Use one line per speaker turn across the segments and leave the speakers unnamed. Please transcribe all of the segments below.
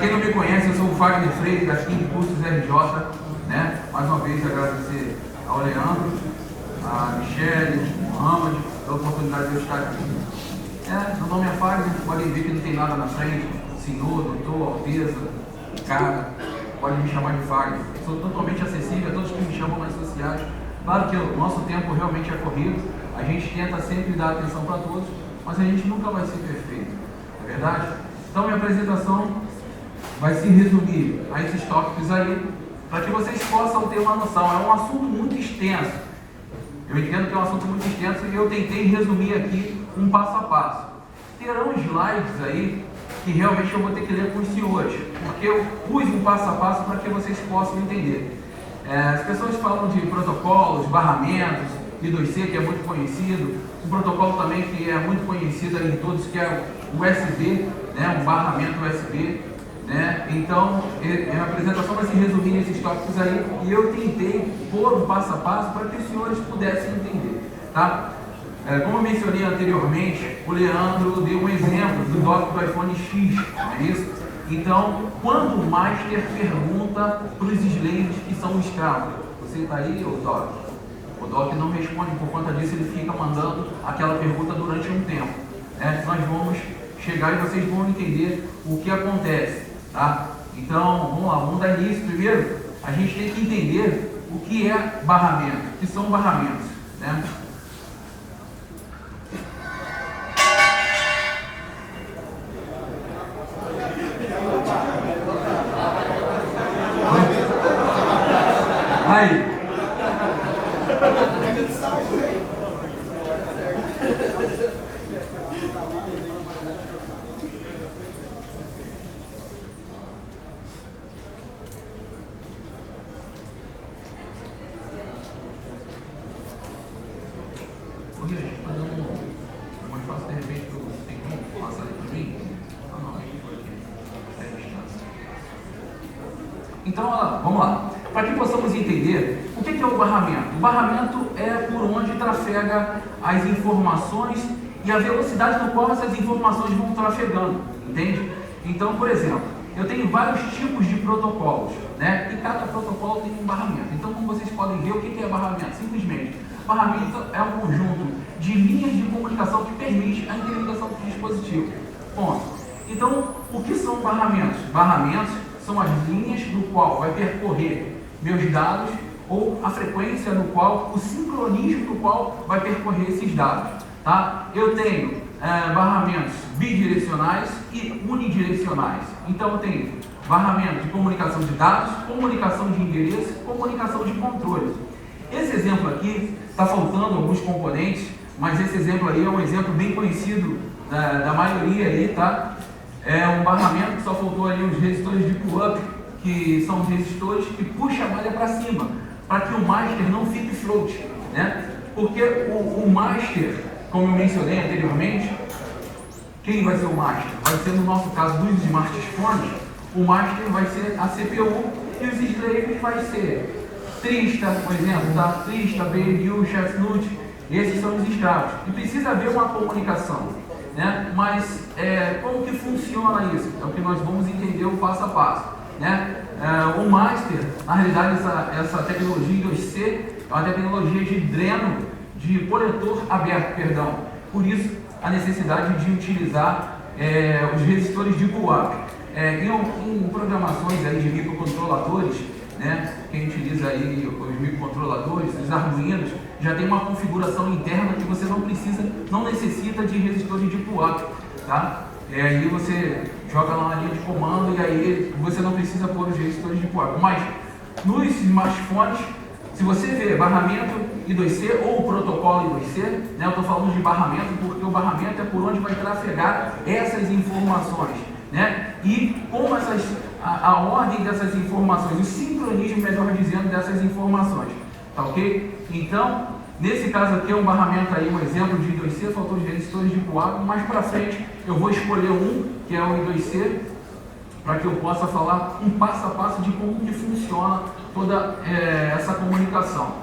quem não me conhece, eu sou o Wagner Freire, da King Cursos RJ, né? Mais uma vez agradecer ao Leandro, a Michele, o Mohamed, pela oportunidade de eu estar aqui. Meu nome é Wagner, podem ver que não tem nada na frente, senhor, doutor, alteza, cara, pode me chamar de Wagner. Sou totalmente acessível a todos que me chamam nas sociais. Claro que o nosso tempo realmente é corrido, a gente tenta sempre dar atenção para todos, mas a gente nunca vai ser perfeito, não é verdade? Então minha apresentação vai se resumir a esses tópicos aí, para que vocês possam ter uma noção. É um assunto muito extenso, eu entendo que é um assunto muito extenso e eu tentei resumir aqui um passo a passo. Terão slides aí que realmente eu vou ter que ler com os senhores, porque eu pus um passo a passo para que vocês possam entender. As pessoas falam de protocolos, barramentos, I2C, que é muito conhecido, um protocolo também que é muito conhecido em todos, que é o USB, né, um barramento USB, né? Então, a apresentação vai se resumir nesses tópicos aí, e eu tentei pôr um passo a passo para que os senhores pudessem entender, tá? Como eu mencionei anteriormente, o Leandro deu um exemplo do dock do iPhone X, não é isso? Então, quando o Master pergunta para os slaves que são escravos, você está aí, ô Doc? O Doc não responde, por conta disso ele fica mandando aquela pergunta durante um tempo. Nós vamos chegar e vocês vão entender o que acontece, tá? Então, vamos lá, vamos dar início. Primeiro, a gente tem que entender o que é barramento, o que são barramentos, né? Aí. Então, vamos lá. Para que possamos entender o que é o barramento. O barramento é por onde trafega as informações e a velocidade no qual essas informações vão trafegando, entende? Então, por exemplo, eu tenho vários tipos de protocolos, né? E cada protocolo tem um barramento. Então, como vocês podem ver, o que é barramento? Simplesmente, barramento é um conjunto de linhas de comunicação que permite a interligação do dispositivo. Ponto. Então, o que são barramentos? Barramentos são as linhas no qual vai percorrer meus dados ou a frequência no qual, o sincronismo no qual vai percorrer esses dados, tá? Eu tenho barramentos bidirecionais e unidirecionais. Então eu tenho barramento de comunicação de dados, comunicação de endereço, comunicação de controle. Esse exemplo aqui está faltando alguns componentes, mas esse exemplo aí é um exemplo bem conhecido da maioria aí, tá? É um barramento que só faltou ali os resistores de pull-up, que são os resistores que puxam a malha para cima, para que o master não fique float, né? Porque o master, como eu mencionei anteriormente, quem vai ser o master? Vai ser, no nosso caso dos smartphones, o master vai ser a CPU e os slaves vai ser Trista, por exemplo, tá? Trista, BNU, Chestnut, esses são os escravos. E precisa haver uma comunicação, né? Mas como que funciona isso? É o que nós vamos entender o passo a passo, né? O master, na realidade, essa tecnologia I2C é uma tecnologia de dreno, de coletor aberto, perdão. Por isso, a necessidade de utilizar os resistores de pull-up. Em programações aí de microcontroladores, né? Quem utiliza aí os microcontroladores, os Arduinos, já tem uma configuração interna que você não necessita de resistores de pull-up, tá? Aí você joga lá na linha de comando e aí você não precisa pôr os resistores de pull-up. Mas nos smartphones, se você vê barramento I2C ou o protocolo I2C, né, eu estou falando de barramento porque o barramento é por onde vai trafegar essas informações, né? E como a ordem dessas informações, o sincronismo, melhor dizendo, dessas informações, tá ok? Então, nesse caso aqui é um barramento aí, um exemplo de I2C, faltou os resistores de pull-up. Mais para frente eu vou escolher um, que é o I2C, para que eu possa falar um passo a passo de como que funciona toda essa comunicação.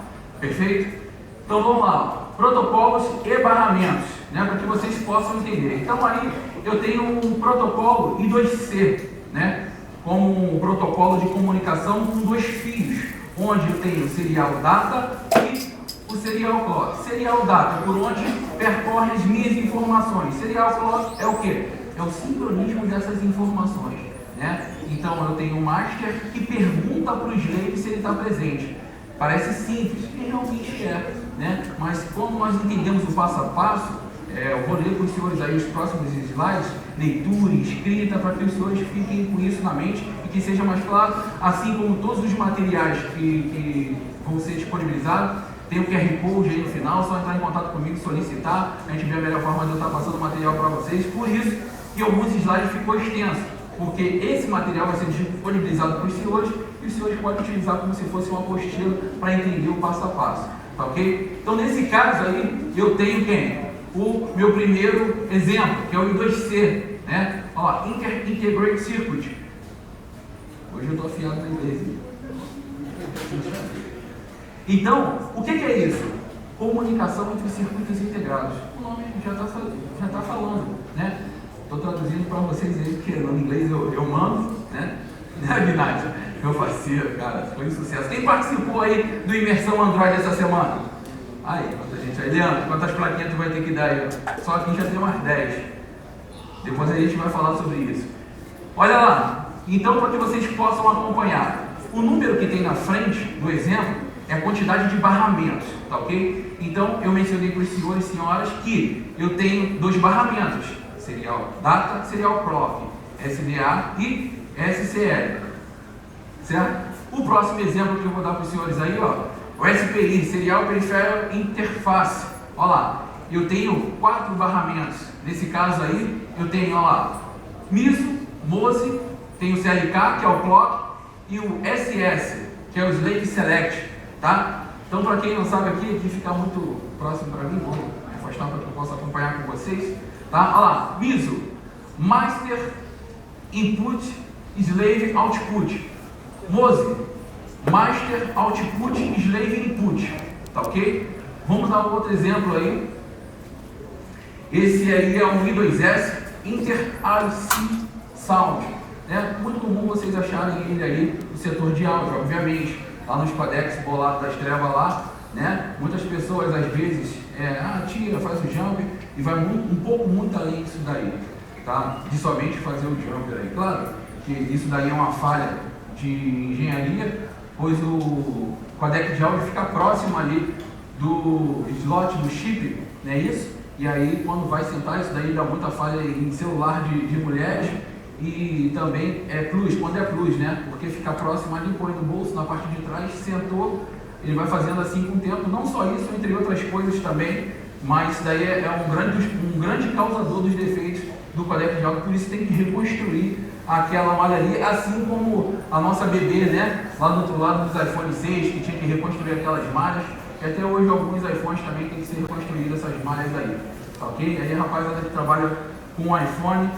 Perfeito? Então vamos lá, protocolos e barramentos, né, para que vocês possam entender. Então aí eu tenho um protocolo I2C, né? como um protocolo de comunicação com 2 fios, onde eu tenho o serial data e o serial clock. Serial data, por onde percorre as minhas informações. Serial clock é o quê? É o sincronismo dessas informações, né? Então eu tenho um master que pergunta para o slave se ele está presente. Parece simples, e realmente é, né? Mas como nós entendemos o passo a passo, eu vou ler para os senhores aí os próximos slides, leitura, escrita, para que os senhores fiquem com isso na mente e que seja mais claro, assim como todos os materiais que vão ser disponibilizados. Tem o QR Code aí no final, só entrar em contato comigo, solicitar, a gente vê a melhor forma de eu estar passando o material para vocês. Por isso que alguns slides ficou extenso, porque esse material vai ser disponibilizado para os senhores e os senhores podem utilizar como se fosse uma apostila para entender o passo a passo, tá ok? Então nesse caso aí, eu tenho quem? O meu primeiro exemplo, que é o I2C, né? Olha lá, Integrated Circuit. Hoje eu estou afiado na inglês. Então, o que é isso? Comunicação entre circuitos integrados. O nome já está falando, né? Estou traduzindo para vocês aí, porque no inglês eu mando, né? Né, Gnati? Meu parceiro, cara, foi um sucesso. Quem participou aí do Imersão Android essa semana? Aí, quanta gente aí. Leandro, quantas plaquinhas tu vai ter que dar aí? Só aqui já tem umas 10. Depois a gente vai falar sobre isso. Olha lá. Então, para que vocês possam acompanhar, o número que tem na frente do exemplo é a quantidade de barramentos, tá ok? Então, eu mencionei para os senhores e senhoras que eu tenho 2 barramentos, serial data, serial clock, SDA e SCL, certo? O próximo exemplo que eu vou dar para os senhores aí, ó, o SPI, Serial Peripheral Interface. Olha lá, eu tenho 4 barramentos. Nesse caso aí, eu tenho, olha lá, MISO, MOSE, tem o CLK, que é o clock, e o SS, que é o Slave Select, tá? Então, para quem não sabe aqui fica muito próximo para mim, vou me afastar para que eu possa acompanhar com vocês, tá? Olha lá, MISO, Master Input, Slave Output. MOSE, Master Output, Slave Input, tá ok? Vamos dar um outro exemplo aí. Esse aí é um I2S Inter-IC Sound, né? Muito comum vocês acharem ele aí no setor de áudio, obviamente, lá nos codecs bolado das trevas lá, né? Muitas pessoas às vezes tira, faz o jump e vai um pouco muito além disso daí, tá? De somente fazer o jumper aí. Claro que isso daí é uma falha de engenharia, pois o codec de áudio fica próximo ali do slot do chip, não é isso? E aí quando vai sentar, isso daí dá muita falha em celular de mulheres e também plus, quando é plus, né? Porque fica próximo ali, põe no bolso, na parte de trás, sentou, ele vai fazendo assim com o tempo, não só isso, entre outras coisas também, mas isso daí é um grande causador dos defeitos do codec de áudio, por isso tem que reconstruir aquela malha ali, assim como a nossa bebê, né? Lá do outro lado dos iPhone 6, que tinha que reconstruir aquelas malhas, e até hoje alguns iPhones também tem que ser reconstruídas essas malhas aí, tá ok? Aí a rapaziada que trabalha com iPhone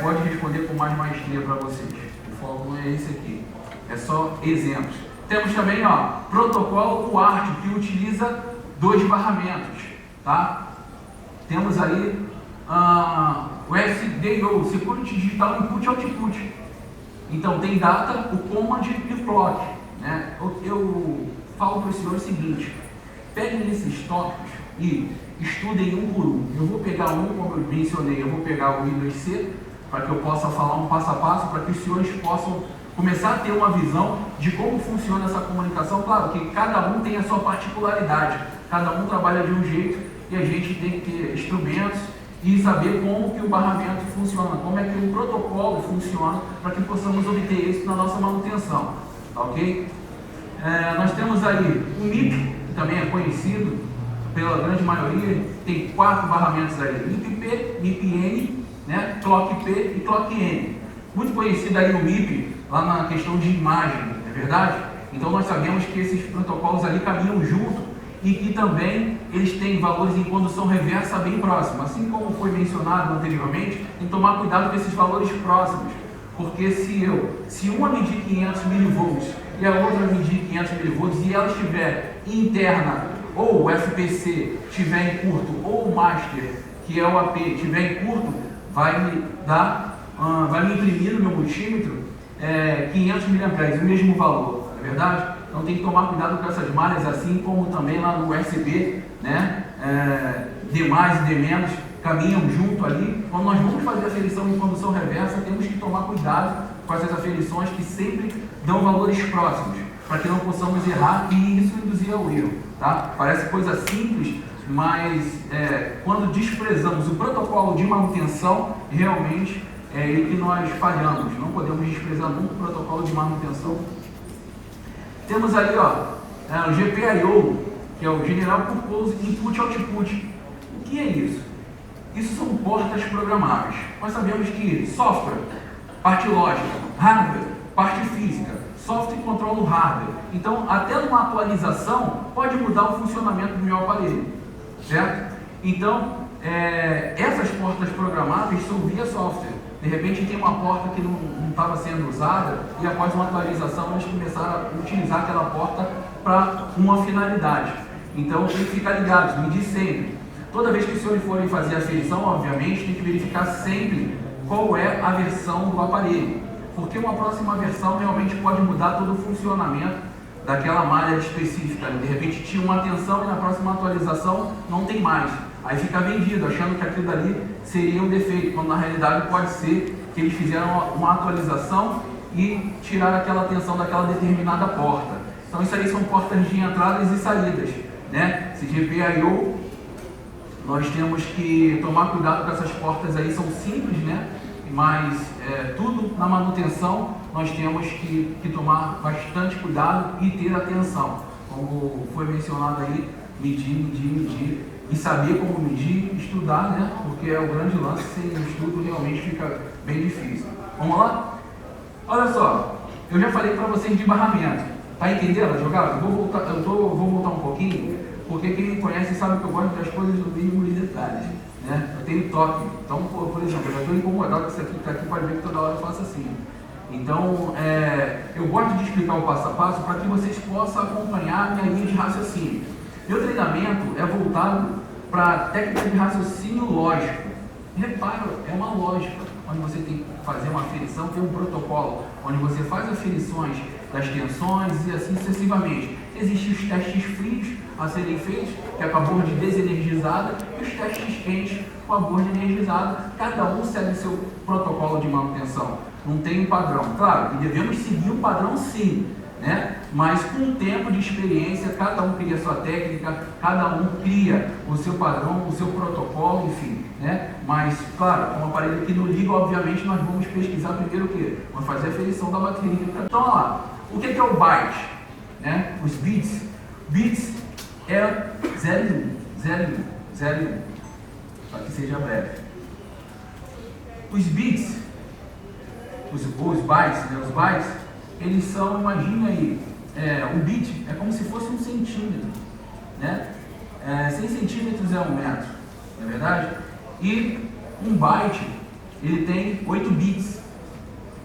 pode responder com mais maestria para vocês. O foco não é esse aqui, é só exemplos. Temos também, ó, protocolo UART, que utiliza 2 barramentos, tá? Temos aí o SDO, Security Digital Input Output. Então tem data, o command e o clock, né? Eu falo para os senhores o seguinte: peguem esses tópicos e estudem um por um. Eu vou pegar como eu mencionei, eu vou pegar o I2C para que eu possa falar um passo a passo, para que os senhores possam começar a ter uma visão de como funciona essa comunicação. Claro que cada um tem a sua particularidade, cada um trabalha de um jeito e a gente tem que ter instrumentos e saber como que o barramento funciona, como é que o protocolo funciona, para que possamos obter isso na nossa manutenção, tá ok? Nós temos aí o MIP, que também é conhecido pela grande maioria, tem 4 barramentos aí, MIP-P, MIP-N, né? Clock-P e Clock-N. Muito conhecido aí o MIP, lá na questão de imagem, não é verdade? Então nós sabemos que esses protocolos ali caminham junto, e que também eles têm valores em condução reversa bem próximos. Assim como foi anteriormente, tem que tomar cuidado com esses valores próximos, porque se uma medir 500 mV e a outra medir 500 mV e ela estiver interna, ou o FPC estiver em curto, ou o Master, que é o AP, estiver em curto, vai me imprimir no meu multímetro 500 mA, o mesmo valor, não é verdade? Então tem que tomar cuidado com essas malhas, assim como também lá no USB, né? D+, e D- caminham junto ali. Quando nós vamos fazer aferição em condução reversa, temos que tomar cuidado com essas aferições que sempre dão valores próximos, para que não possamos errar e isso induzir ao erro, tá? Parece coisa simples, mas quando desprezamos o protocolo de manutenção, realmente é aí que nós falhamos. Não podemos desprezar nunca o protocolo de manutenção. Temos ali, o GPIO, que é o General Purpose Input Output. O que é isso? Isso são portas programáveis. Nós sabemos que software, parte lógica, hardware, parte física, software controla o hardware. Então, até numa atualização, pode mudar o funcionamento do meu aparelho, certo? Então, essas portas programáveis são via software. De repente tem uma porta que não estava sendo usada e após uma atualização eles começaram a utilizar aquela porta para uma finalidade. Então tem que ficar ligado, medir sempre. Toda vez que os senhores forem fazer a aferição, obviamente, tem que verificar sempre qual é a versão do aparelho. Porque uma próxima versão realmente pode mudar todo o funcionamento daquela malha específica. De repente tinha uma tensão e na próxima atualização não tem mais. Aí fica vendido, achando que aquilo dali seria um defeito, quando na realidade pode ser que eles fizeram uma atualização e tiraram aquela tensão daquela determinada porta. Então isso aí são portas de entradas e saídas, né? Esse GPIO, nós temos que tomar cuidado com essas portas aí, são simples, né? Mas tudo na manutenção nós temos que tomar bastante cuidado e ter atenção. Como foi mencionado aí, medir e saber como medir, estudar, né? Porque é o grande lance, sem estudo realmente fica bem difícil. Vamos lá? Olha só, eu já falei para vocês de barramento. Tá entendendo a jogada? Vou voltar um pouquinho, porque quem me conhece sabe que eu gosto das coisas do mínimo de detalhes, né? Eu tenho toque. Então, por exemplo, eu já estou incomodado com isso aqui, tá aqui, pode ver que toda hora eu faço assim. Então, eu gosto de explicar o passo a passo para que vocês possam acompanhar a minha linha de raciocínio. Meu treinamento é voltado para a técnica de raciocínio lógico. Repara, é uma lógica, onde você tem que fazer uma aferição, tem um protocolo, onde você faz aferições das tensões e assim sucessivamente. Existem os testes frios a serem feitos, que é com a borda desenergizada, e os testes quentes com a borda energizada. Cada um segue seu protocolo de manutenção. Não tem um padrão. Claro que devemos seguir um padrão sim, né? Mas com o tempo de experiência, cada um cria a sua técnica, cada um cria o seu padrão, o seu protocolo, enfim, né? Mas, claro, com um aparelho que não liga, obviamente, nós vamos pesquisar primeiro o quê? Vamos fazer a aferição da bateria. Então, olha lá, o que é o byte? Né? Os bits. Bits é 0 e 1, 0 e 1, 0 e 1, para que seja breve. Os bits, os bytes, né? Os bytes, eles são, imagina aí, um bit é como se fosse 1 centímetro, né? 100 centímetros é 1 metro, não é verdade? E um byte, ele tem 8 bits,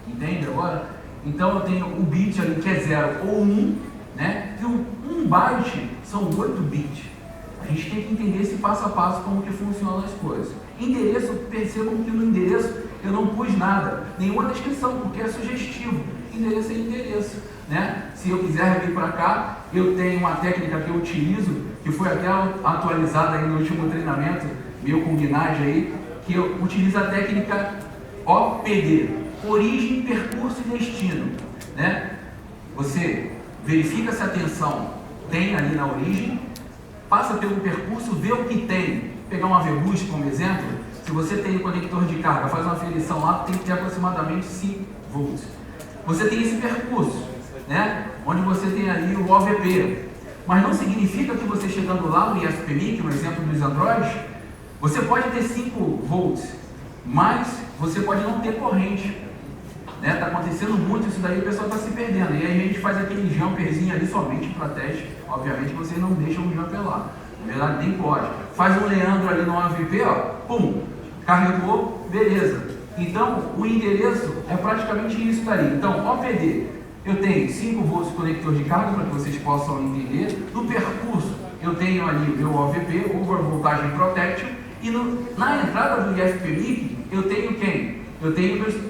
entende agora? Então eu tenho o bit ali que é 0 ou 1, né? E o 1 byte são 8 bits. A gente tem que entender esse passo a passo como que funcionam as coisas. Endereço, percebam que no endereço eu não pus nada, nenhuma descrição, porque é sugestivo. Endereço é endereço, né? Se eu quiser vir para cá, eu tenho uma técnica que eu utilizo, que foi até atualizada aí no último treinamento meu com o Gnage aí, que eu utilizo a técnica OPD, origem, percurso e destino, né? Você verifica se a tensão tem ali na origem, passa pelo percurso, vê o que tem. Pegar uma VBoost como exemplo, se você tem um conector de carga, faz uma aferição lá, tem que ter aproximadamente 5 volts. Você tem esse percurso, né? Onde você tem ali o OVP. Mas não significa que você chegando lá no ISP-MIC, no exemplo dos Androids, você pode ter 5 volts, mas você pode não ter corrente. Está acontecendo muito isso daí, o pessoal está se perdendo. E aí a gente faz aquele jumperzinho ali somente para teste. Obviamente vocês não deixam o jumper lá. Na verdade, nem pode. Faz um Leandro ali no AVP, ó, pum, carregou, beleza. Então, o endereço é praticamente isso daí. Então, OPD, eu tenho 5 volts de conector de carga, para que vocês possam entender. No percurso, eu tenho ali o meu OVP, Over Voltage Protection. E na entrada do ISP-MIC, eu tenho quem?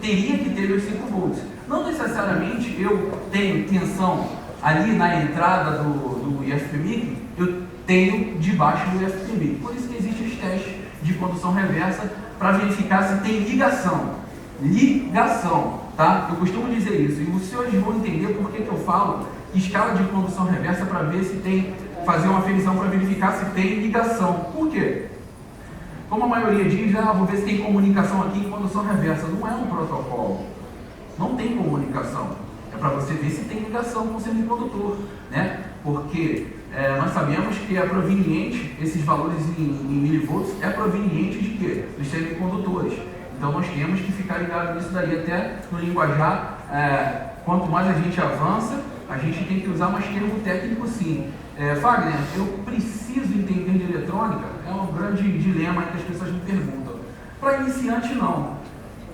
Teria que ter os 5 volts. Não necessariamente eu tenho tensão ali na entrada do IFPMIC, eu tenho debaixo do IFPMIC. Por isso que existem os testes de condução reversa para verificar se tem ligação. Ligação, tá? Eu costumo dizer isso, e os senhores vão entender por que eu falo escala de condução reversa para ver se tem, fazer uma aferição para verificar se tem ligação. Por quê? Como a maioria diz, vou ver se tem comunicação aqui em condução reversa. Não é um protocolo. Não tem comunicação. É para você ver se tem ligação com o semicondutor, né? Porque nós sabemos que é proveniente, esses valores em milivolts, é proveniente de quê? Dos semicondutores. Então nós temos que ficar ligado nisso daí, até no linguajar, quanto mais a gente avança, a gente tem que usar mais termo técnico sim. Fagner, eu preciso entender de eletrônica? É um grande dilema que as pessoas me perguntam. Para iniciante, não.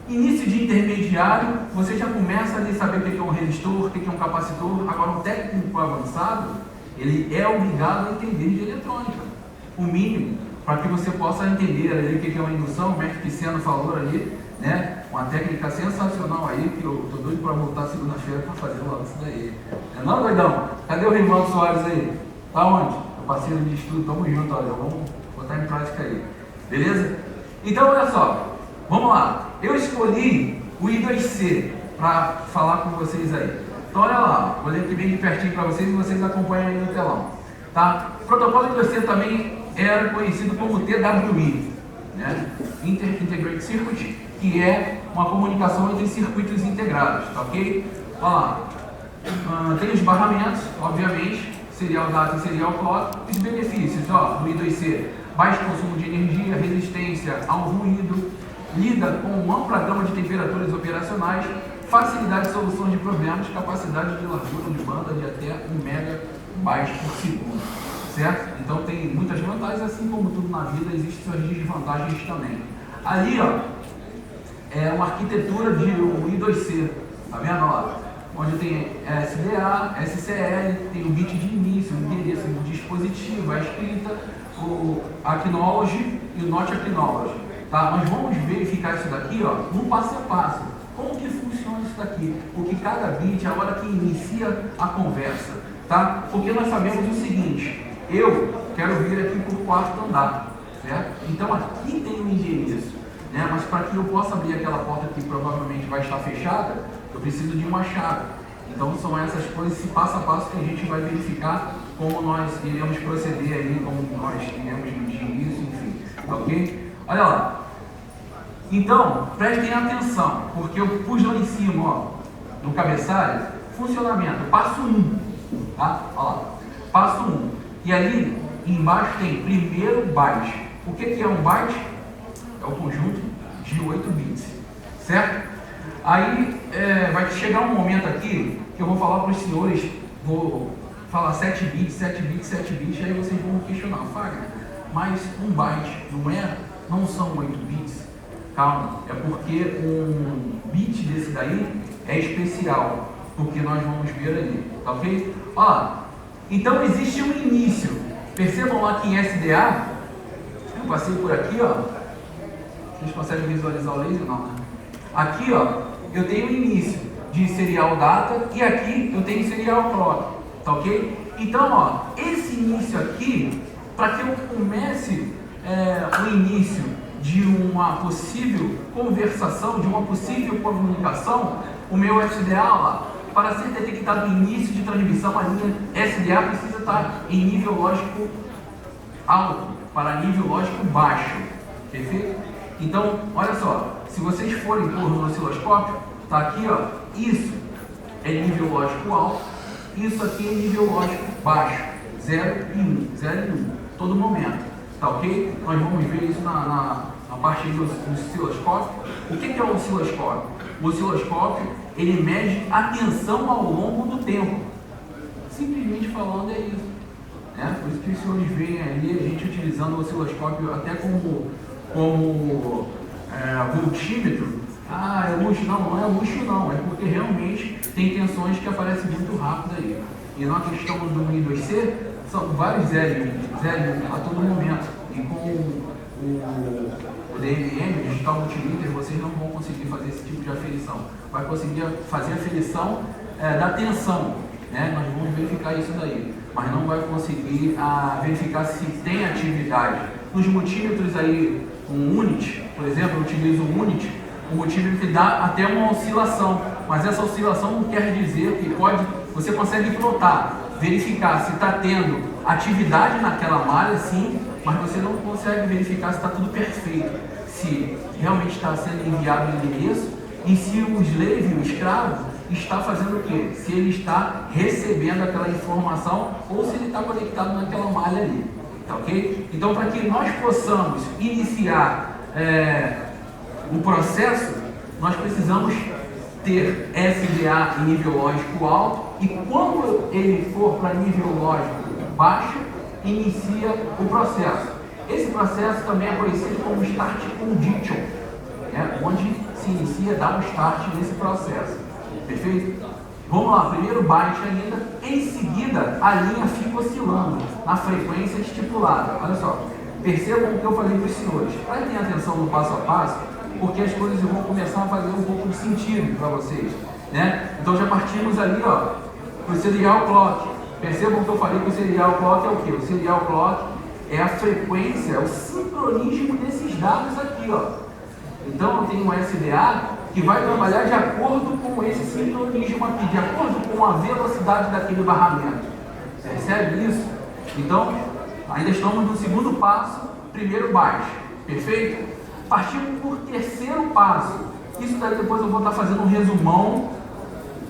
Início de intermediário, você já começa a saber o que é um resistor, o que é um capacitor. Agora, um técnico avançado, ele é obrigado a entender de eletrônica. O mínimo, para que você possa entender ali o que é uma indução. O mestre Pisciano falou ali, né? Uma técnica sensacional aí, que eu tô doido para voltar segunda-feira para fazer logo isso daí. Não, doidão? Cadê o Rivaldo Soares aí? Tá onde? Meu parceiro de estudo, tamo junto, olha, vamos botar em prática aí. Beleza? Então, olha só, vamos lá. Eu escolhi o I2C para falar com vocês aí. Então, olha lá, vou ler aqui bem de pertinho para vocês e vocês acompanham aí no telão. Tá? O protocolo I2C também era conhecido como TWI, né? Integrated Circuit, que é uma comunicação entre circuitos integrados, tá ok? Olha lá. Tem os barramentos, obviamente, serial data e serial clock. Os benefícios, ó, do I2C: baixo consumo de energia, resistência ao ruído, lida com uma ampla gama de temperaturas operacionais, facilidade de solução de problemas, capacidade de largura de banda de até 1 MB por segundo, certo? Então tem muitas vantagens, assim como tudo na vida, existem suas desvantagens também. Ali, ó, é uma arquitetura de I2C, tá vendo lá? Onde tem SDA, SCL, tem o bit de início, o endereço do dispositivo, a escrita, o acknowledge e o not acknowledge. Tá? Nós vamos verificar isso daqui, ó, no passo a passo. Como que funciona isso daqui? Porque cada bit é a hora que inicia a conversa, tá? Porque nós sabemos o seguinte: eu quero vir aqui para o quarto andar, certo? Então aqui tem um endereço, né? Mas para que eu possa abrir aquela porta que provavelmente vai estar fechada, eu preciso de uma chave. Então são essas coisas, esse passo a passo que a gente vai verificar como nós iremos proceder aí, como nós iremos medir isso, enfim, ok? Olha lá. Então, prestem atenção, porque eu pus lá em cima, ó, no cabeçalho, funcionamento, passo 1, tá? Olha lá, passo 1. E ali embaixo tem primeiro byte. O que é um byte? É o conjunto de 8 bits, certo? Aí vai chegar um momento aqui que eu vou falar para os senhores, vou falar 7 bits, 7 bits, 7 bits, aí vocês vão questionar, Fagner, mas um byte não são 8 bits? Calma, é porque um bit desse daí é especial, porque nós vamos ver ali, tá ok? Olha lá, então existe um início, percebam lá que em SDA, eu passei por aqui, ó, vocês conseguem visualizar o laser? Não, né? Aqui, ó, eu tenho o início de serial data e aqui eu tenho serial clock, tá ok? Então, ó, esse início aqui, para que eu comece o início de uma possível conversação, de uma possível comunicação, o meu SDA lá, para ser detectado o início de transmissão, a linha SDA precisa estar em nível lógico alto, para nível lógico baixo, perfeito? Então, olha só, se vocês forem pôr no osciloscópio, tá aqui, ó, isso é nível lógico alto, isso aqui é nível lógico baixo, 0 e 1, 0 e 1, todo momento, tá ok? Nós vamos ver isso na parte do osciloscópio. O que é o osciloscópio? O osciloscópio, ele mede a tensão ao longo do tempo. Simplesmente falando é isso, né? Por isso que os senhores veem ali a gente utilizando o osciloscópio até como voltímetro. Ah, é luxo? Não é luxo não, é porque realmente tem tensões que aparecem muito rápido aí. E na questão do I2C, são vários zero a todo momento. E com o DMM, o Digital Multimeter, vocês não vão conseguir fazer esse tipo de aferição. Vai conseguir fazer a aferição da tensão, né? Nós vamos verificar isso daí, mas não vai conseguir verificar se tem atividade. Nos multímetros aí, um unit, por exemplo, eu utilizo um unit, o multímetro dá até uma oscilação, mas essa oscilação não quer dizer que você consegue plotar, verificar se está tendo atividade naquela malha, sim, mas você não consegue verificar se está tudo perfeito, se realmente está sendo enviado o endereço e se o slave, o escravo, está fazendo o quê? Se ele está recebendo aquela informação ou se ele está conectado naquela malha ali, tá ok? Então, para que nós possamos iniciar o processo, nós precisamos ter SDA em nível lógico alto e quando ele for para nível lógico baixo, inicia o processo. Esse processo também é conhecido como Start Condition, onde se inicia, dá um start nesse processo. Perfeito? Vamos lá, primeiro byte ainda, em seguida a linha fica oscilando na frequência estipulada. Olha só, percebam o que eu falei para os senhores, prestem atenção no passo a passo, porque as coisas vão começar a fazer um pouco de sentido para vocês, né? Então já partimos ali, ó, para o serial clock. Percebam que eu falei que o serial clock é o quê? O serial clock é a frequência, é o sincronismo desses dados aqui, ó. Então eu tenho um SDA que vai trabalhar de acordo com esse sincronismo aqui, de acordo com a velocidade daquele barramento. Percebe isso? Então, ainda estamos no segundo passo, primeiro byte. Perfeito? Partimos por terceiro passo. Isso daí depois eu vou estar fazendo um resumão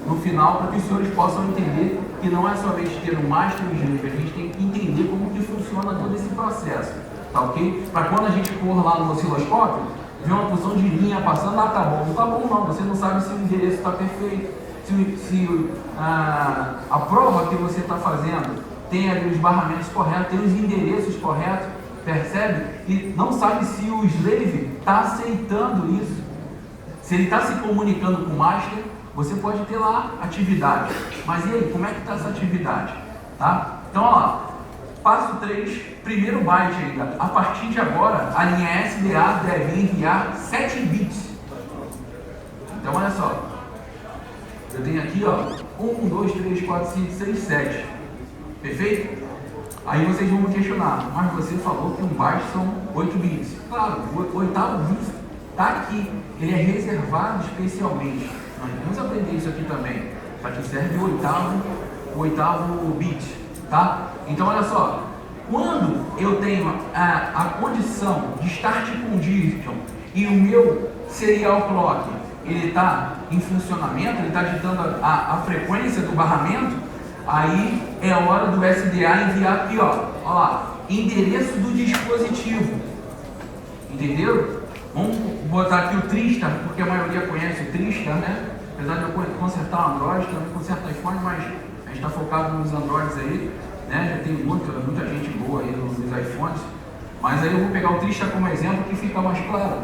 no final para que os senhores possam entender que não é somente ter um master e um slave, a gente tem que entender como que funciona todo esse processo, tá ok? Para quando a gente for lá no osciloscópio, ver uma porção de linha passando, tá bom, não tá bom não, você não sabe se o endereço está perfeito, se a prova que você está fazendo tem ali os barramentos corretos, tem os endereços corretos, percebe? E não sabe se o slave está aceitando isso, se ele está se comunicando com o master. Você pode ter lá atividade, mas e aí, como é que está essa atividade? Tá? Então, ó lá, passo 3, primeiro byte ainda. A partir de agora, a linha SDA deve enviar 7 bits. Então, olha só, eu tenho aqui, ó, 1, 2, 3, 4, 5, 6, 7. Perfeito? Aí vocês vão me questionar, mas você falou que um byte são 8 bits. Claro, o oitavo bit está aqui, ele é reservado especialmente. Nós vamos aprender isso aqui também, para que serve o oitavo bit, tá? Então, olha só, quando eu tenho a condição de Start Condition e o meu serial clock, ele está em funcionamento, ele está ditando a frequência do barramento, aí é hora do SDA enviar aqui, ó lá, endereço do dispositivo, entendeu? Vamos botar aqui o Tristar, porque a maioria conhece o Tristar, né? Apesar de eu consertar o Android, também conserto iPhone, mas a gente está focado nos Androids aí, né? Já tem muita gente boa aí nos iPhones, mas aí eu vou pegar o Tristar como exemplo que fica mais claro,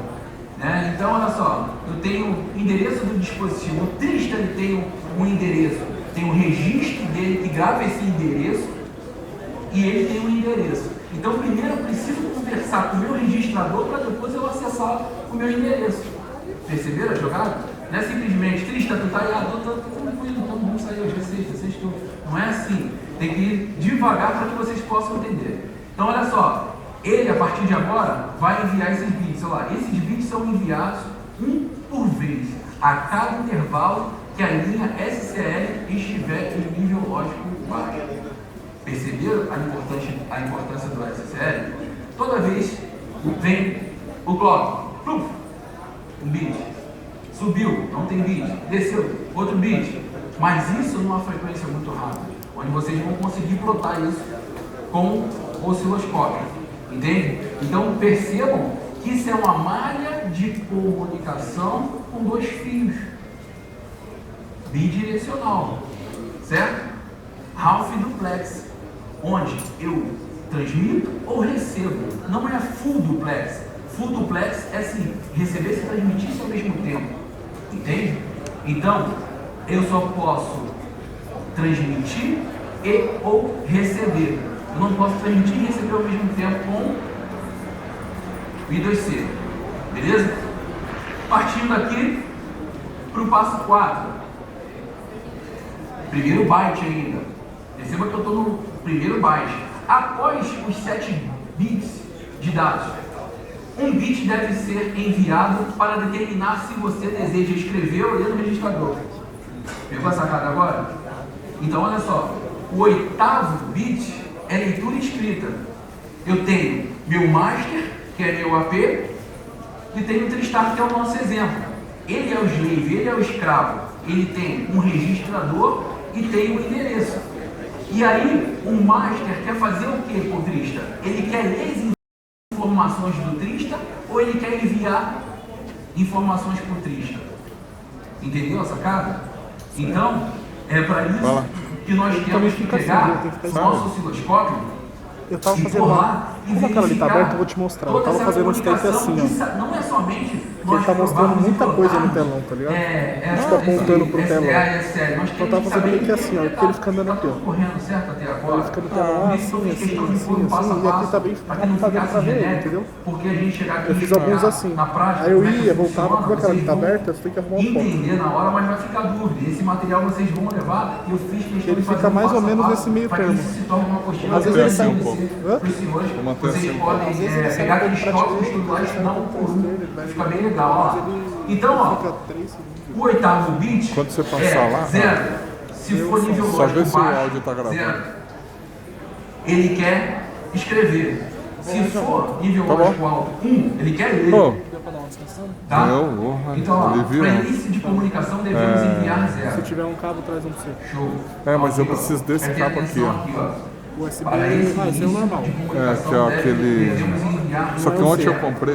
né? Então, olha só, eu tenho o endereço do dispositivo, o Tristar ele tem um endereço, tem um registro dele que grava esse endereço e ele tem um endereço. Então, primeiro eu preciso conversar com o meu registrador para depois eu acessar o meu endereço. Perceberam a jogada? Não é simplesmente, Tristar, tu tá aí, tô tranquilo, então vamos sair hoje, sextou. Não é assim. Tem que ir devagar para que vocês possam entender. Então, olha só, ele a partir de agora vai enviar esses bits. Olha lá, esses bits são enviados um por vez, a cada intervalo que a linha SCL estiver em nível lógico baixo. Perceberam a importância do SCL? Toda vez vem o clock, um bit, subiu, não tem bit, desceu, outro bit, mas isso numa frequência muito rápida, onde vocês vão conseguir plotar isso com o osciloscópio, entende? Então percebam que isso é uma malha de comunicação com 2 fios, bidirecional, certo? Half duplex, onde eu transmito ou recebo, não é full duplex. Full duplex é assim, receber e transmitir ao mesmo tempo, entende? Então, eu só posso transmitir e ou receber. Eu não posso transmitir e receber ao mesmo tempo com I2C. Beleza? Partindo aqui para o passo 4. Primeiro byte ainda. Perceba que eu estou no primeiro byte. Após os 7 bits de dados, um bit deve ser enviado para determinar se você deseja escrever ou ler no registrador. Pegou a sacada agora? Então, olha só. O 8º bit é leitura escrita. Eu tenho meu master, que é meu AP, e tenho o Tristar, que é o nosso exemplo. Ele é o slave, ele é o escravo. Ele tem um registrador e tem um endereço. E aí, o master quer fazer o que com o Tristar? Ele quer ler as informações do Tristar ou ele quer enviar informações para o Tristar? Entendeu a sacada? Então, é para isso que nós temos que pegar o nosso osciloscópio.
Eu tava fazendo lá, como a cara ali tá aberta, eu vou te mostrar. Eu tava fazendo um step assim, ó.
Não é somente
ele tá mostrando muita coisa no telão, tá ligado? Tipo, apontando pro telão. Eu tava fazendo meio que assim, ó, porque ele fica andando aqui, ó. Ele fica no telão assim, e aqui tá bem, tá dando pra ver ele, entendeu? Eu fiz alguns assim. Aí eu ia, voltava, como a cara ali tá aberta, você tem que arrumar um foco.
Entender na hora, mas vai ficar dúvida. Esse material vocês vão levar, eu fiz questão
ele fica mais ou menos nesse meio termo.
Às vezes ele sai um pouco.
Vocês
podem pegar aqueles tópicos estruturais não por um, fica bem legal, ó. Então, ó, o 8º bit
quando você passar lá,
0. Se for nível
só
lógico
ver se o
baixo,
áudio tá gravando.
0. Ele quer escrever. Se for nível lógico alto, 1, ele quer ler. Tá? Então, ó, para início de comunicação devemos enviar 0.
Se tiver um cabo, traz um pra você.
Show.
Mas eu preciso desse cabo aqui, ó.
USB, esse é o normal.
Que é aquele. Só que ontem eu comprei,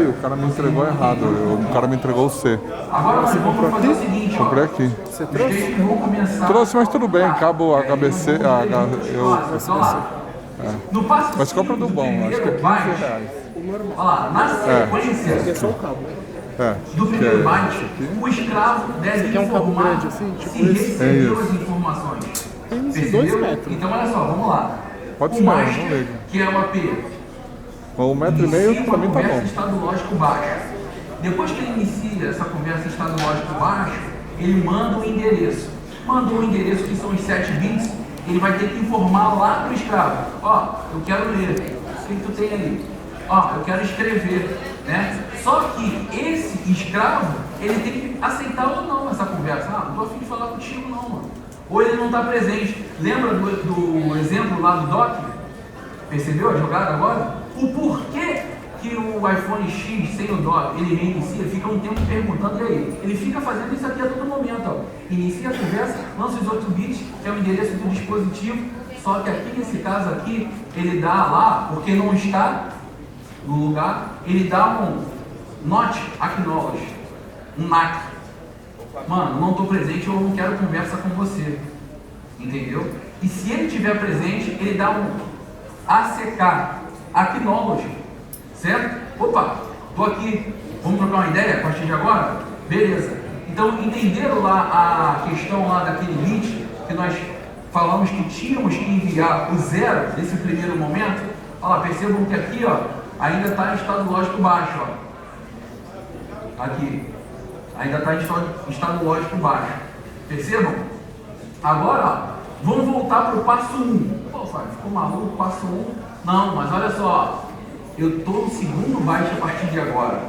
o cara me entregou errado. O cara me entregou o C.
Agora nós vamos fazer o seguinte, ó.
Comprei aqui.
Você trouxe?
Trouxe, mas tudo bem, cabo HBC.
No passo
Mas compra do bom, acho que é 15 reais.
Olha lá, na sequência
É só o cabo.
do primeiro byte, o escravo deve
um cabo
informar
grande assim, tipo
se
esse?
recebeu as informações.
Tem uns
Percebeu?
2 metros.
Então olha só, vamos lá.
Pode
O
ser, não
master,
ligo.
que é o AP,
Mas 1,5 metro pra mim tá
conversa
bom.
estado lógico baixo. Depois que ele inicia essa conversa em estado lógico baixo, ele manda um endereço. Mandou um endereço que são os 7 bits, ele vai ter que informar lá para o escravo. Ó, eu quero ler. O que tu tem ali? Ó, eu quero escrever. Né? Só que esse escravo, ele tem que aceitar ou não essa conversa. Não tô a fim de falar contigo não, mano. Ou ele não está presente. Lembra do exemplo lá do Doc? Percebeu a jogada agora? O porquê que o iPhone X sem o Doc, ele reinicia, fica um tempo perguntando, e aí? Ele fica fazendo isso aqui a todo momento, ó. Inicia a conversa, lança os 8 bits, que é o endereço do dispositivo, só que aqui nesse caso aqui, ele dá lá, porque não está no lugar, ele dá um not acknowledge, um NAC. Mano, não estou presente, eu não quero conversa com você. Entendeu? E se ele estiver presente, ele dá um ACK, acknowledge. Certo? Opa, estou aqui. Vamos trocar uma ideia a partir de agora? Beleza. Então, entenderam lá a questão lá daquele bit que nós falamos que tínhamos que enviar o 0 nesse primeiro momento? Olha lá, percebam que aqui, ó, ainda está em estado lógico baixo, ó. Aqui. Ainda está em estado lógico baixo. Percebam? Agora, ó, vamos voltar para o passo 1. Pô, Fábio, ficou maluco, passo 1? Não, mas olha só. Eu estou no segundo byte a partir de agora.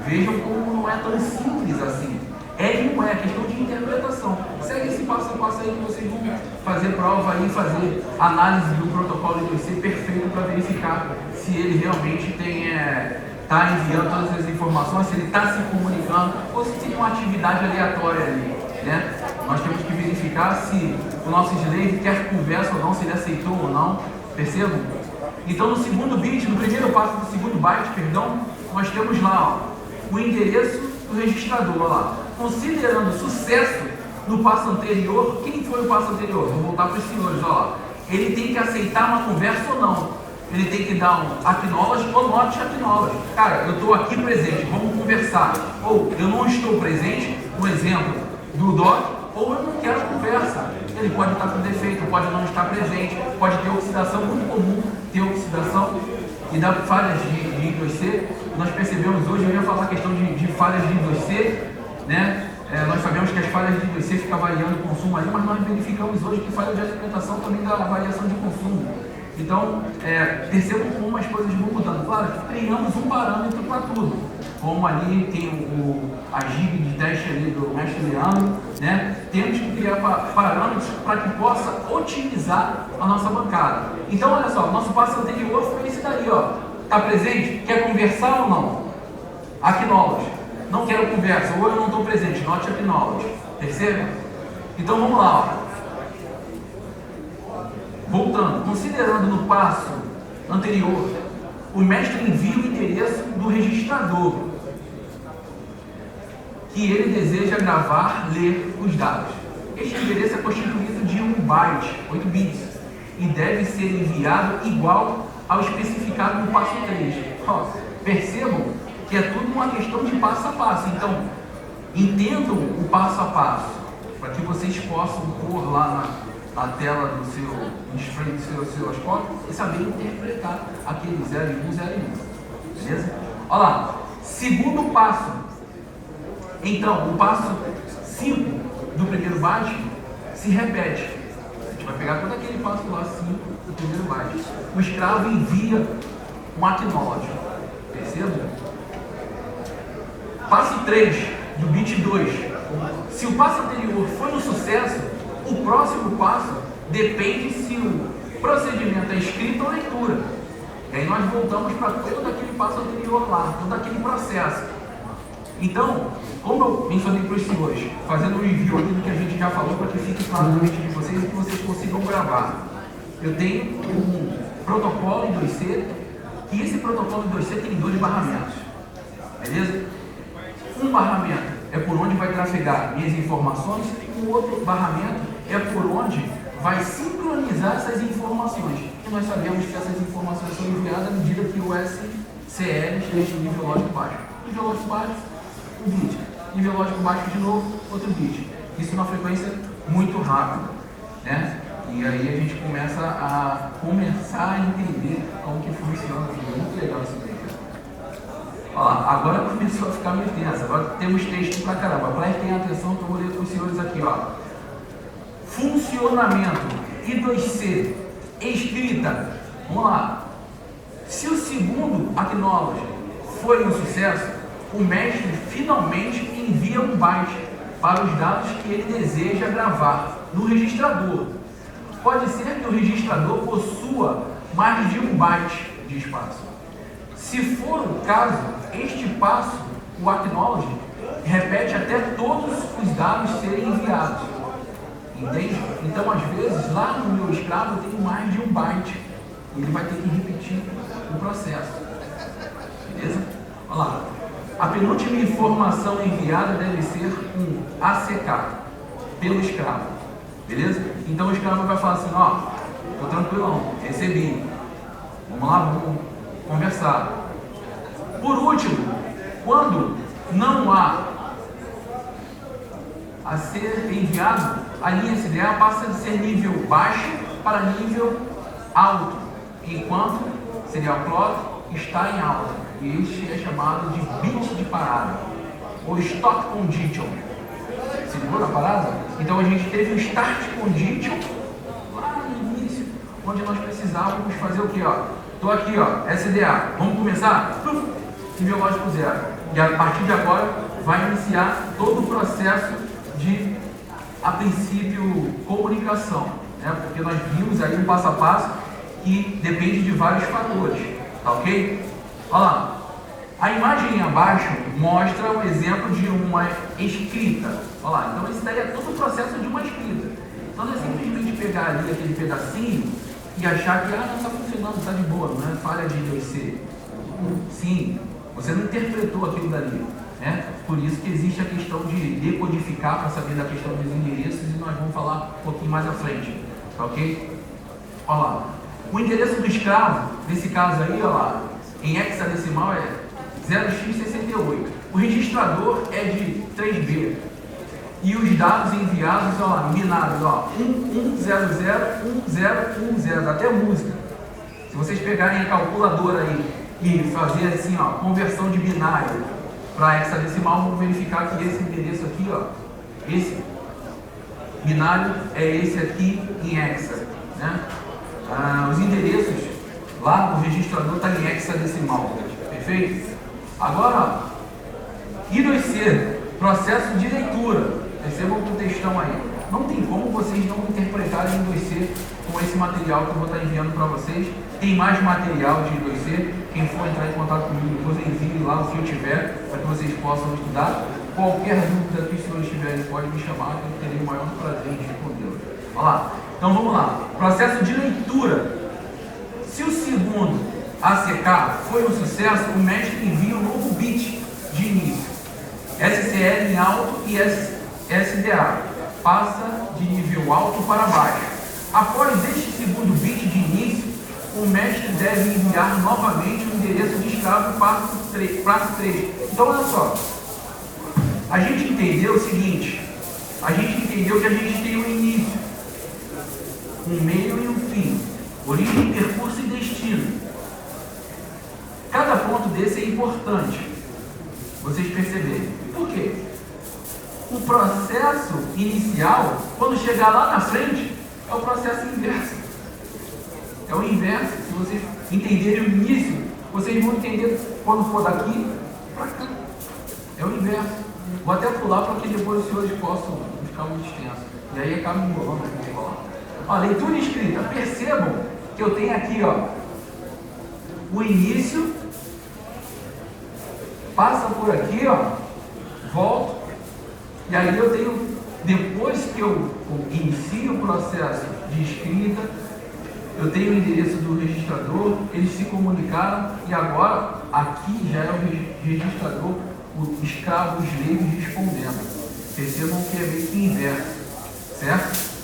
Vejam como não é tão simples assim. É não é questão de interpretação. Segue esse passo a passo aí que vocês vão fazer prova aí, fazer análise do protocolo I2C perfeito para verificar se ele realmente está enviando todas as informações, se ele está se comunicando ou se tem uma atividade aleatória ali, né? Nós temos que verificar se o nosso slave quer conversa ou não, se ele aceitou ou não, percebam? Então no segundo bit, no primeiro passo do segundo byte, perdão, nós temos lá, ó, o endereço do registrador, ó lá. Considerando o sucesso no passo anterior, quem foi o passo anterior? Vou voltar para os senhores, ó lá. Ele tem que aceitar uma conversa ou não. Ele tem que dar um acknowledge ou not acknowledge. Cara, eu estou aqui presente, vamos conversar. Ou eu não estou presente, um exemplo do doc, ou eu não quero conversa. Ele pode estar com defeito, pode não estar presente, pode ter oxidação, muito comum ter oxidação e dar falhas de I2C, nós percebemos hoje, eu ia falar a questão de falhas de 2C, né? Nós sabemos que as falhas de 2C ficam variando o consumo ali, mas nós verificamos hoje que falha de alimentação também dá variação de consumo. Então, percebam como as coisas vão mudando. Claro que criamos um parâmetro para tudo, como ali tem a gig de teste ali do mestre Leandro, né? Temos que criar parâmetros para que possa otimizar a nossa bancada. Então, olha só, nosso passo anterior foi esse daí, ó. Está presente? Quer conversar ou não? Acknowledge. Não quero conversa, ou eu não estou presente, not acknowledge. Percebe? Então vamos lá, ó. Voltando, considerando no passo anterior, o mestre envia o endereço do registrador, que ele deseja gravar, ler os dados. Este endereço é constituído de 1 byte, 8 bits, e deve ser enviado igual ao especificado no passo 3. Ó, percebam que é tudo uma questão de passo a passo. Então, entendam o passo a passo, para que vocês possam pôr lá na tela do seu display do seu osciloscópio e saber interpretar aquele 0 e 1, 0 e 1. Beleza? Olha lá, segundo passo. Então, o passo 5 do primeiro byte se repete. A gente vai pegar todo aquele passo lá, 5 do primeiro byte. O escravo envia um acknowledge. Percebam? Passo 3 do bit 2. Se o passo anterior foi um sucesso, o próximo passo depende se o procedimento é escrita ou leitura. E aí nós voltamos para todo aquele passo anterior lá, todo aquele processo. Então, como eu mencionei para os senhores, fazendo um review aqui do que a gente já falou, para que fique claro na mente de vocês e que vocês consigam gravar. Eu tenho um protocolo em 2C, e esse protocolo em 2C tem 2 barramentos. Beleza? Um barramento é por onde vai trafegar minhas informações, e o outro barramento é por onde vai sincronizar essas informações. E nós sabemos que essas informações são enviadas à medida que o SCL esteja em nível lógico baixo. Nível lógico baixo, um bit. Nível lógico baixo de novo, outro bit. Isso numa frequência muito rápida, né? E aí a gente começa a entender como que funciona. É muito legal isso daí. Olha lá, agora começou a ficar meio tenso. Agora temos texto pra caramba. Prestem atenção que eu vou ler para os senhores aqui, ó. Funcionamento I2C escrita. Vamos lá. Se o segundo acknowledge foi um sucesso, o mestre finalmente envia um byte para os dados que ele deseja gravar no registrador. Pode ser que o registrador possua mais de 1 byte de espaço. Se for o caso, este passo, o acknowledge, repete até todos os dados serem enviados. Entende? Então, às vezes, lá no meu escravo eu tenho mais de 1 byte. Ele vai ter que repetir o processo. Beleza? Olha lá. A penúltima informação enviada deve ser um ACK pelo escravo. Beleza? Então o escravo vai falar assim, ó, tô tranquilão, recebi. Vamos lá, vamos conversar. Por último, quando não há a ser enviado, a linha SDA passa de ser nível baixo para nível alto, enquanto serial clock está em alta. E este é chamado de bit de parada, ou stop condition. Segura a parada? Então a gente teve o start condition lá no início, onde nós precisávamos fazer o que? Estou aqui, ó, SDA. Vamos começar? Nível lógico 0. E a partir de agora vai iniciar todo o processo de, a princípio, comunicação, né? Porque nós vimos aí um passo a passo que depende de vários fatores, tá ok? Olha lá. A imagem abaixo mostra um exemplo de uma escrita. Olha lá, então esse daí é todo o processo de uma escrita. Então não é simplesmente pegar ali aquele pedacinho e achar que não está funcionando, está de boa, não é falha de 2C. Sim, você não interpretou aquilo dali, né? Por isso que existe a questão de decodificar para saber da questão dos endereços e nós vamos falar um pouquinho mais à frente, tá ok? Olha lá, o endereço do escravo, nesse caso aí, olha lá, em hexadecimal é 0x68. O registrador é de 3B. E os dados enviados, ó lá, binados, ó, 1100, 1010, até música. Se vocês pegarem a calculadora aí e fazer assim, ó, conversão de binário para hexadecimal, vamos verificar que esse endereço aqui, ó, esse binário é esse aqui em hexa, né? Os endereços lá do registrador está em hexadecimal, perfeito? Agora, ó, I2C, processo de leitura. Percebam o textão aí. Não tem como vocês não interpretarem I2C com esse material que eu vou estar enviando para vocês. Tem mais material de I2C. Quem for entrar em contato comigo, depois eu envio lá o que eu tiver, para que vocês possam estudar. Qualquer dúvida que os senhores tiverem, pode me chamar, que eu terei o maior prazer em respondê-la. Olha lá. Então vamos lá. Processo de leitura. Se o segundo ACK foi um sucesso, o mestre envia um novo bit de início. SCL em alto e SDA. Passa de nível alto para baixo. Após este segundo bit de início, o mestre deve enviar novamente o endereço de escravo passo 3. Então, olha só. A gente entendeu o seguinte. A gente entendeu que a gente tem um início, um meio e um fim. Origem, percurso e destino. Cada ponto desse é importante vocês perceberem. Por quê? O processo inicial, quando chegar lá na frente, é o processo inverso. É o inverso. Se vocês entenderem o início, vocês vão entender quando for daqui para cá. É o inverso. Vou até pular para que depois os senhores possam não ficar muito extenso. E aí acaba enrolando aqui. Ó, leitura e escrita. Percebam que eu tenho aqui, ó, o início, passa por aqui, ó, volto, e aí eu tenho, depois que eu inicio o processo de escrita, eu tenho o endereço do registrador, eles se comunicaram, e agora aqui já é o registrador, o escravo, os leigos respondendo. Percebam que é meio que inverso, certo?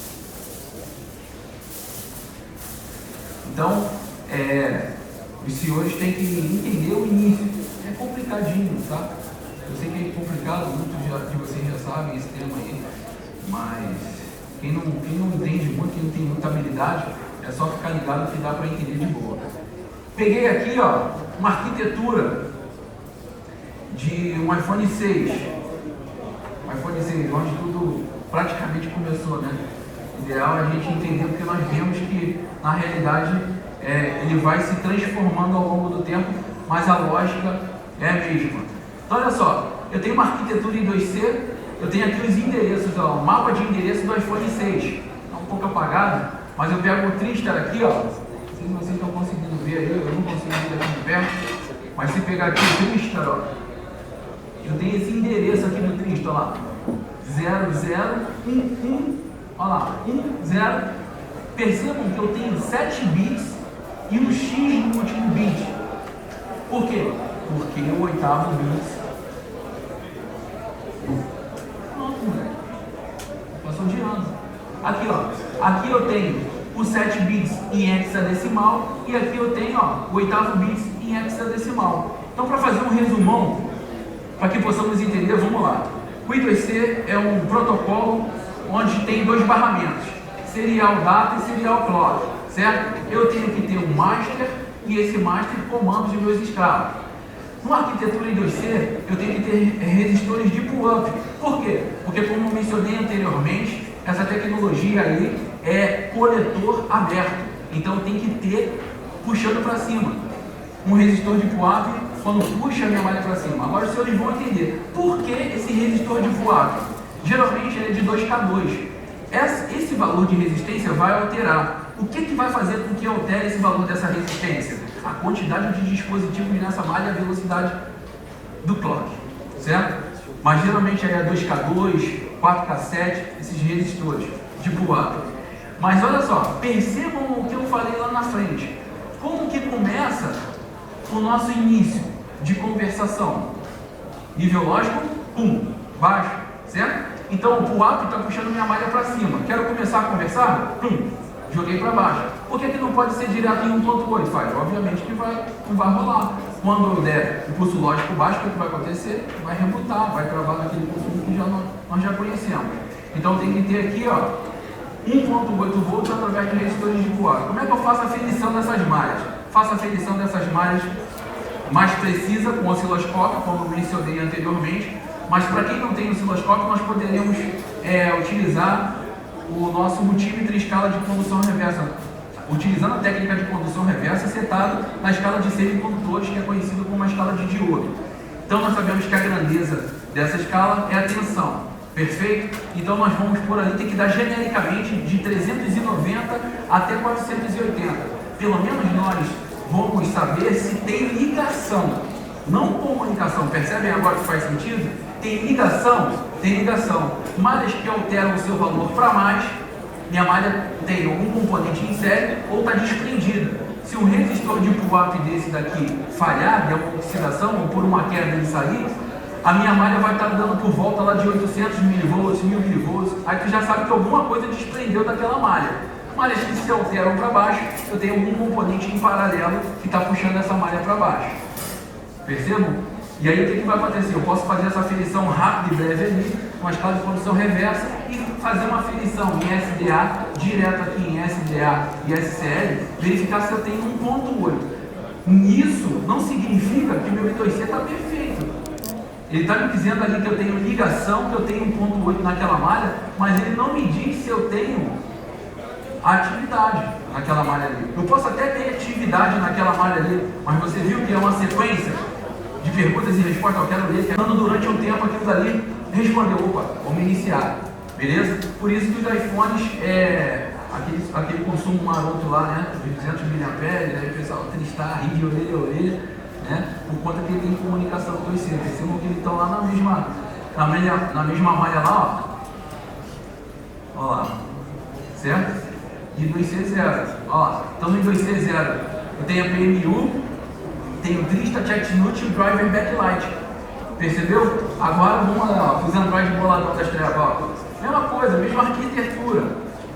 Então, os senhores têm que entender o início. É complicadinho, tá? Eu sei que é complicado, muitos de vocês já sabem esse tema aí, mas quem não entende muito, quem não tem muita habilidade, é só ficar ligado que dá para entender de boa. Peguei aqui, ó, uma arquitetura de um iPhone 6. iPhone 6, onde tudo praticamente começou, né? Ideal é a gente entender, porque nós vemos que, na realidade, ele vai se transformando ao longo do tempo, mas a lógica é a mesma. Então, olha só, eu tenho uma arquitetura em I2C, eu tenho aqui os endereços, ó, o mapa de endereço do iPhone 6. Está um pouco apagado, mas eu pego o Tristar aqui, ó. Não sei se vocês estão conseguindo ver aí, eu não consigo ver aqui de perto, mas se pegar aqui o Tristar, ó, eu tenho esse endereço aqui no Tristar, ó lá, 0011, olha lá, 10. Percebam que eu tenho 7 bits e um X no último bit. Por quê? Porque o 8º bit. Pronto, moleque. Passou de ano. Aqui, ó. Aqui eu tenho os 7 bits em hexadecimal e aqui eu tenho, ó, o 8º bit em hexadecimal. Então, para fazer um resumão, para que possamos entender, vamos lá. O I2C é um protocolo onde tem 2 barramentos, serial data e serial clock, certo? Eu tenho que ter um master e esse master comanda os meus escravos. No arquitetura I2C, eu tenho que ter resistores de pull-up. Por quê? Porque, como eu mencionei anteriormente, essa tecnologia aí é coletor aberto. Então tem que ter puxando para cima. Um resistor de pull-up quando puxa a minha malha para cima. Agora os senhores vão entender por que esse resistor de pull-up. Geralmente ele é de 2K2. Esse valor de resistência vai alterar. O que vai fazer com que altere esse valor dessa resistência? A quantidade de dispositivos nessa malha e a velocidade do clock, certo? Mas geralmente é 2K2, 4K7, esses resistores de pull-up. Mas olha só, percebam o que eu falei lá na frente. Como que começa o nosso início de conversação? Nível lógico, pum, baixo, certo? Então o pull-up está puxando minha malha para cima. Quero começar a conversar? Pum, joguei para baixo. Por que não pode ser direto em 1.8? Faz? Obviamente que não vai rolar. Quando eu der o pulso lógico baixo, o que vai acontecer? Vai rebutar, vai travar naquele pulso que nós já conhecemos. Então tem que ter aqui, ó, 1.8 volts através de resistores de pull-up. Como é que eu faço a aferição dessas malhas? Faço a aferição dessas malhas mais precisa com o osciloscópio, como eu mencionei anteriormente, mas para quem não tem osciloscópio, nós poderíamos utilizar o nosso multímetro em escala de condução reversa, utilizando a técnica de condução reversa setado na escala de semicondutores, que é conhecida como uma escala de diodo. Então nós sabemos que a grandeza dessa escala é a tensão, perfeito? Então nós vamos por ali, tem que dar genericamente de 390 até 480. Pelo menos nós vamos saber se tem ligação, não comunicação. Percebem agora que faz sentido? Tem ligação? Tem ligação. Malhas que alteram o seu valor para mais, minha malha tem algum componente em série ou está desprendida. Se um resistor de pull-up desse daqui falhar, der uma oxidação ou por uma queda de sair, a minha malha vai estar dando por volta lá de 800 mV, 1000 mV. Aí tu já sabe que alguma coisa desprendeu daquela malha. Malhas que se alteram para baixo, eu tenho algum componente em paralelo que está puxando essa malha para baixo. Percebam? E aí o que vai acontecer? Eu posso fazer essa aferição rápida e breve ali, com a escala de condução reversa, e fazer uma aferição em SDA, direto aqui em SDA e SCL, verificar se eu tenho 1.8. Isso não significa que o meu I2C está perfeito. Ele está me dizendo ali que eu tenho ligação, que eu tenho 1.8 naquela malha, mas ele não me diz se eu tenho atividade naquela malha ali. Eu posso até ter atividade naquela malha ali, mas você viu que é uma sequência de perguntas e respostas. Eu quero ler, que durante um tempo aquilo dali respondeu, opa, vamos iniciar, beleza? Por isso que os iPhones, aquele consumo maroto lá, né, de 200 mAh, aí o pessoal tristar, rir de orelha a orelha, né, por conta que ele tem comunicação com os seus. Percebam que eles estão lá na mesma malha lá, ó lá, certo? De 2C0, ó lá, então no 2C0 eu tenho a PMU, tenho Drista, Chatnut e o Driver Backlight. Percebeu? Agora vamos lá, os Android boladão das trevas, ó. Mesma coisa, mesma arquitetura.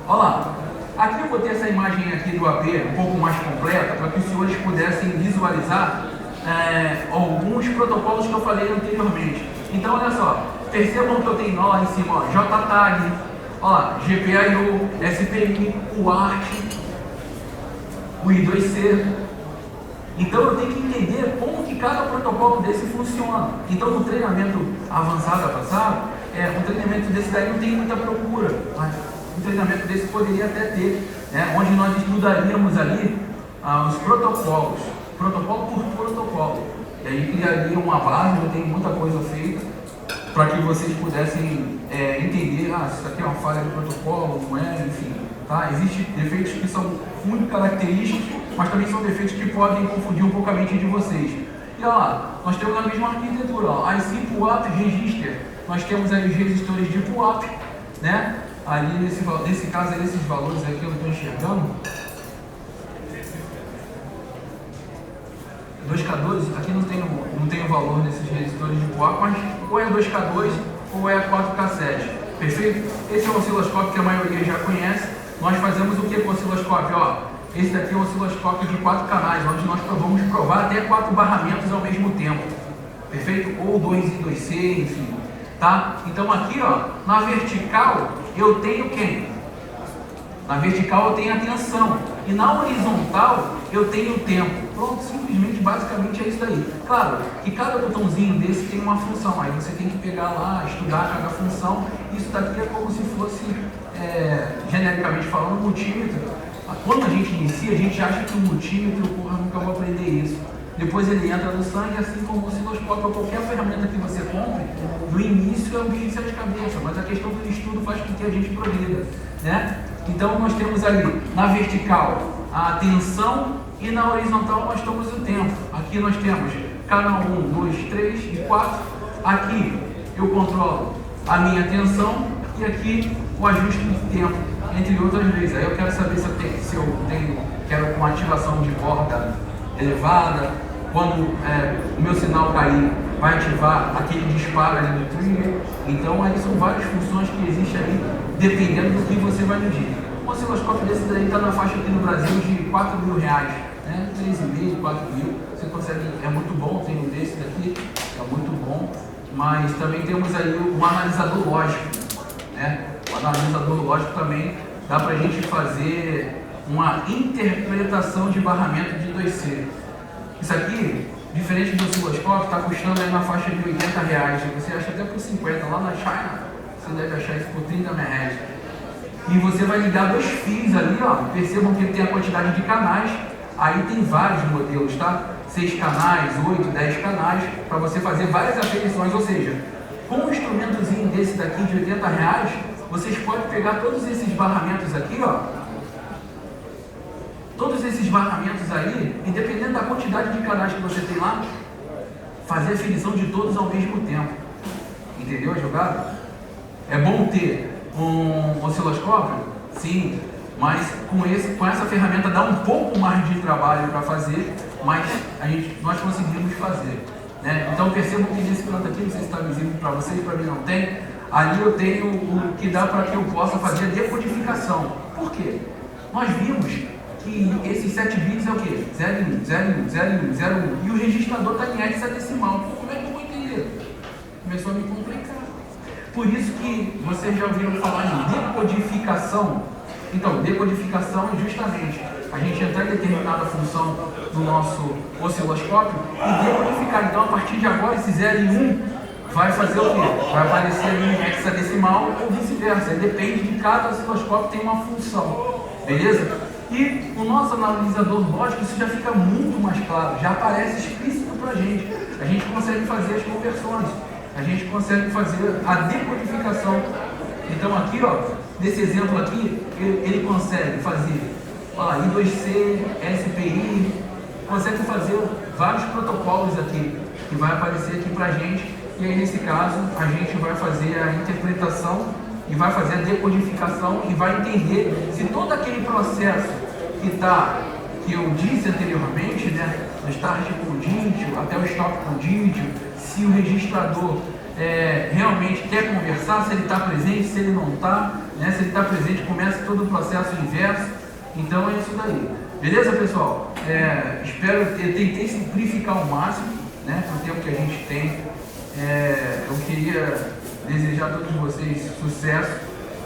Olha lá. Aqui eu botei essa imagem aqui do AP um pouco mais completa, para que os senhores pudessem visualizar alguns protocolos que eu falei anteriormente. Então olha só, percebam que eu tenho lá em cima, ó, JTAG, olha lá, GPIO, SPI, o ART, o I2C. Então eu tenho que entender como que cada protocolo desse funciona. Então no treinamento avançado, um treinamento desse daí não tem muita procura, mas um treinamento desse poderia até ter, onde nós estudaríamos ali os protocolos, protocolo por protocolo. E aí criaria uma base, eu tenho muita coisa feita, para que vocês pudessem entender, isso aqui é uma falha do protocolo, não é, enfim. Tá? Existem defeitos que são muito característicos, mas também são defeitos que podem confundir um pouco a mente de vocês. E olha lá, nós temos a mesma arquitetura, ó, IC pull-up register. Nós temos aí os resistores de pull-up, né? Ali nesse caso aí, esses valores aqui eu estou enxergando. 2K2, aqui não tem o valor desses resistores de pull-up, mas ou é 2K2 ou é 4K7. Perfeito? Esse é o osciloscópio que a maioria já conhece. Nós fazemos o que com o osciloscópio? Ó, esse daqui é um osciloscópio de 4 canais, onde nós vamos provar até 4 barramentos ao mesmo tempo. Perfeito? Ou 2 e 2C, enfim. Tá? Então aqui, ó, na vertical eu tenho quem? Na vertical eu tenho a tensão. E na horizontal eu tenho o tempo. Pronto, simplesmente, basicamente é isso daí. Claro que cada botãozinho desse tem uma função. Aí você tem que pegar lá, estudar cada função. Isso daqui é como se fosse, genericamente falando, um multímetro. Quando a gente inicia, a gente acha que o multímetro, porra, nunca vou aprender isso. Depois ele entra no sangue, assim como o osciloscópio ou qualquer ferramenta que você compre, no início é um bicho de sete cabeças, mas a questão do estudo faz com que a gente progrida, né? Então nós temos ali, na vertical, a tensão e na horizontal nós temos o tempo. Aqui nós temos canal 1, 2, 3 e 4. Aqui eu controlo a minha tensão e aqui o ajuste do tempo, entre outras vezes. Aí eu quero saber se eu quero com ativação de borda elevada, quando o meu sinal cair, vai ativar aquele disparo ali do trigger. Então aí são várias funções que existem ali, dependendo do que você vai medir. Um osciloscópio desse daí está na faixa aqui no Brasil de R$4.000, né? 3.500, 4.000. Você consegue, é muito bom, tem um desse daqui, é muito bom. Mas também temos aí um analisador lógico, né? O analisador lógico também dá para a gente fazer uma interpretação de barramento de 2C. Isso aqui, diferente do osciloscópio, está custando aí na faixa de R$80. Você acha até por 50. Lá na China, você deve achar isso por 30 MHz. E você vai ligar 2 fios ali, ó. Percebam que ele tem a quantidade de canais. Aí tem vários modelos, tá? 6 canais, 8, 10 canais, para você fazer várias aferições. Ou seja, com um instrumentozinho desse daqui de R$80, vocês podem pegar todos esses barramentos aqui, ó. Todos esses barramentos aí, e dependendo da quantidade de canais que você tem lá, fazer a aferição de todos ao mesmo tempo. Entendeu a jogada? É bom ter um osciloscópio? Sim, mas com essa ferramenta dá um pouco mais de trabalho para fazer, mas nós conseguimos fazer. Né? Então percebam que nesse canto aqui, não sei se está visível para vocês, para mim não tem, ali eu tenho o que dá para que eu possa fazer a decodificação. Por quê? Nós vimos que esses 7 bits é o quê? 01, 01, 01, 01, e o registrador está em hexadecimal. Como é que eu vou entender? Começou a me complicar. Por isso que vocês já ouviram falar em decodificação. Então, decodificação é justamente a gente entrar em determinada função do nosso osciloscópio e decodificar. Então, a partir de agora, esse 0 e 1 vai fazer o quê? Vai aparecer ali em hexadecimal ou vice-versa. Depende de cada osciloscópio, tem uma função. Beleza? E o nosso analisador lógico, isso já fica muito mais claro, já aparece explícito para a gente consegue fazer as conversões, a gente consegue fazer a decodificação. Então aqui, ó, nesse exemplo aqui, ele consegue fazer, olha lá, I2C, SPI, consegue fazer vários protocolos aqui, que vai aparecer aqui para a gente, e aí nesse caso, a gente vai fazer a interpretação e vai fazer a decodificação e vai entender se todo aquele processo que eu disse anteriormente, né, do start condítio até o stop condítio, se o registrador realmente quer conversar, se ele está presente, se ele não está, né, se ele está presente, começa todo o processo inverso. Então é isso daí. Beleza, pessoal? Eu tentei simplificar ao máximo, né, para o tempo que a gente tem. Eu queria desejar a todos vocês sucesso,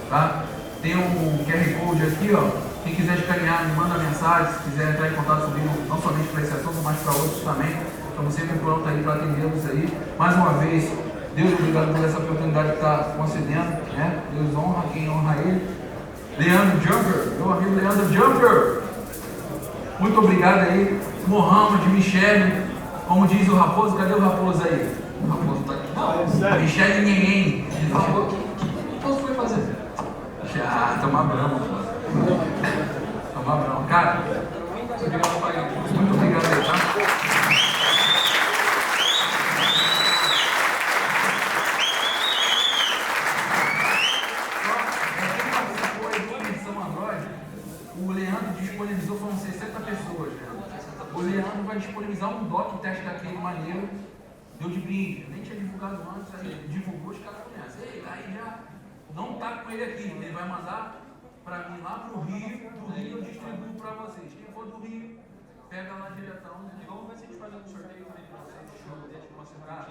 tá? Tem um QR Code aqui, ó. Quem quiser escanear, me manda mensagem. Se quiser entrar em contato comigo, não somente para esse assunto, mas para outros também. Estamos sempre prontos aí para atendê-los aí. Mais uma vez, Deus, obrigado por essa oportunidade que está concedendo, né? Deus honra quem honra ele. Leandro Jumper, meu amigo Leandro Jumper. Muito obrigado aí. Mohamed, Michele, como diz o Raposo, cadê o Raposo aí? O Raposo tá aqui. Não, Michele Neném. Ele falou, o que o Raposo foi fazer? Já, tomar brama. Tomar brama. Cara, muito obrigado aí, tá? O Leandro disponibilizou, foram 60 pessoas, né? O Leandro vai disponibilizar um doc teste daquele maneiro, deu de brinde, nem tinha divulgado antes, aí divulgou, os caras conhecem. Aí já não tá com ele aqui, ele vai mandar para mim lá pro Rio, do Rio eu distribuo para vocês. Quem for do Rio, pega lá diretão. E vamos ver se a gente faz algum sorteio também para vocês, deixa eu mostrar.